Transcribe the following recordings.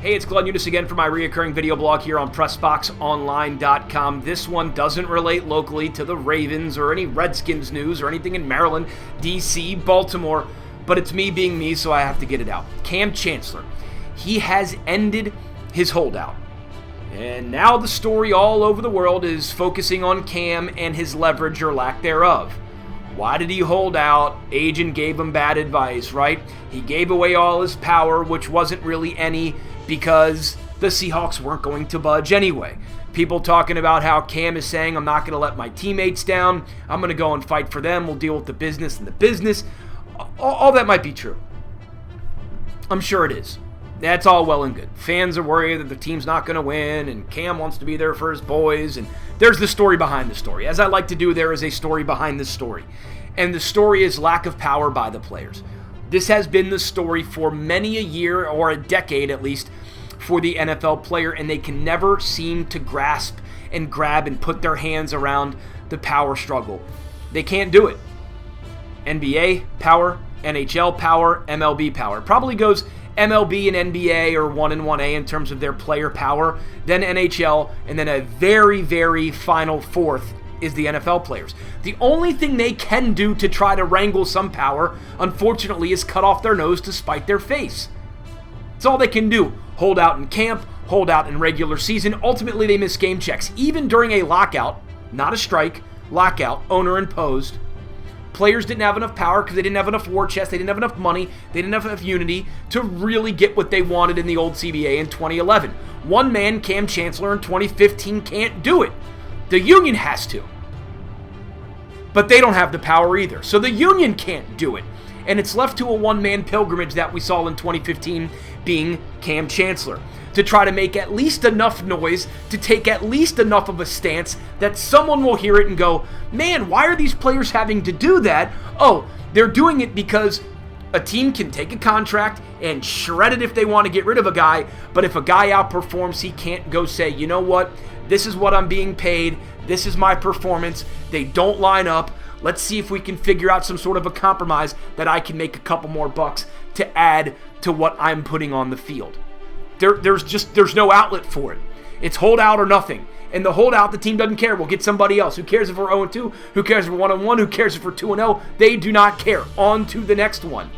Hey, it's Younes again for my reoccurring video blog here on PressBoxOnline.com. This one doesn't relate locally to the Ravens or any Redskins news or anything in Maryland, D.C., Baltimore, but it's me being me, so I have to get it out. Kam Chancellor, he has ended his holdout. And now the story all over the world is focusing on Kam and his leverage or lack thereof. Why did he hold out? Agent gave him bad advice, right? He gave away all his power, which wasn't really any, because the Seahawks weren't going to budge anyway. People talking about how Kam is saying, I'm not going to let my teammates down. I'm going to go and fight for them. We'll deal with the business and the business. All that might be true. I'm sure it is. That's all well and good. Fans are worried that the team's not going to win, and Kam wants to be there for his boys, and there's the story behind the story. As I like to do, there is a story behind this story. And the story is lack of power by the players. This has been the story for many a year, or a decade at least, for the NFL player, and they can never seem to grasp and grab and put their hands around the power struggle. They can't do it. NBA power, NHL power, MLB power. It probably goes MLB and NBA or 1 and 1A in terms of their player power, then NHL, and then a very, very final fourth is the NFL players. The only thing they can do to try to wrangle some power, unfortunately, is cut off their nose to spite their face. That's all they can do. Hold out in camp, hold out in regular season. Ultimately, they miss game checks. Even during a lockout, not a strike, lockout, owner imposed, players didn't have enough power because they didn't have enough war chest, they didn't have enough money, they didn't have enough unity to really get what they wanted in the old CBA in 2011. One man, Kam Chancellor, in 2015 can't do it. The union has to. But they don't have the power either. So the union can't do it. And it's left to a one-man pilgrimage that we saw in 2015 being Kam Chancellor, to try to make at least enough noise, to take at least enough of a stance that someone will hear it and go, man, why are these players having to do that? Oh, they're doing it because a team can take a contract and shred it if they want to get rid of a guy, but if a guy outperforms, he can't go say, you know what, this is what I'm being paid, this is my performance, they don't line up, let's see if we can figure out some sort of a compromise that I can make a couple more bucks to add to what I'm putting on the field. There's no outlet for it. It's holdout or nothing. And the holdout, the team doesn't care. We'll get somebody else. Who cares if we're 0-2? Who cares if we're 1-1? Who cares if we're 2-0? They do not care. On to the next one.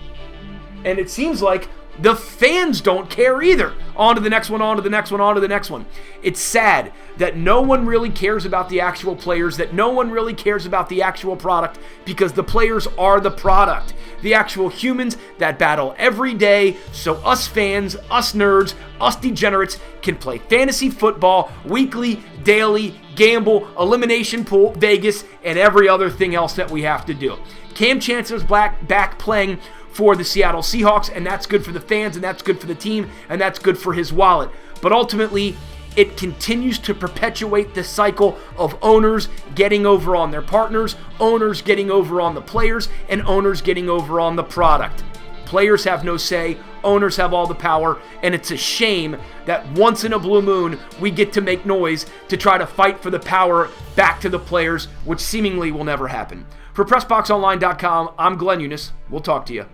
And it seems like the fans don't care either. On to the next one, on to the next one, on to the next one. It's sad that no one really cares about the actual players, that no one really cares about the actual product, because the players are the product. The actual humans that battle every day, so us fans, us nerds, us degenerates can play fantasy football weekly, daily, gamble, elimination pool, Vegas, and every other thing else that we have to do. Kam Chancellor's back playing for the Seattle Seahawks, and that's good for the fans, and that's good for the team, and that's good for his wallet. But ultimately, it continues to perpetuate the cycle of owners getting over on their partners, owners getting over on the players, and owners getting over on the product. Players have no say, owners have all the power, and it's a shame that once in a blue moon, we get to make noise to try to fight for the power back to the players, which seemingly will never happen. For PressBoxOnline.com, I'm Younes. We'll talk to you.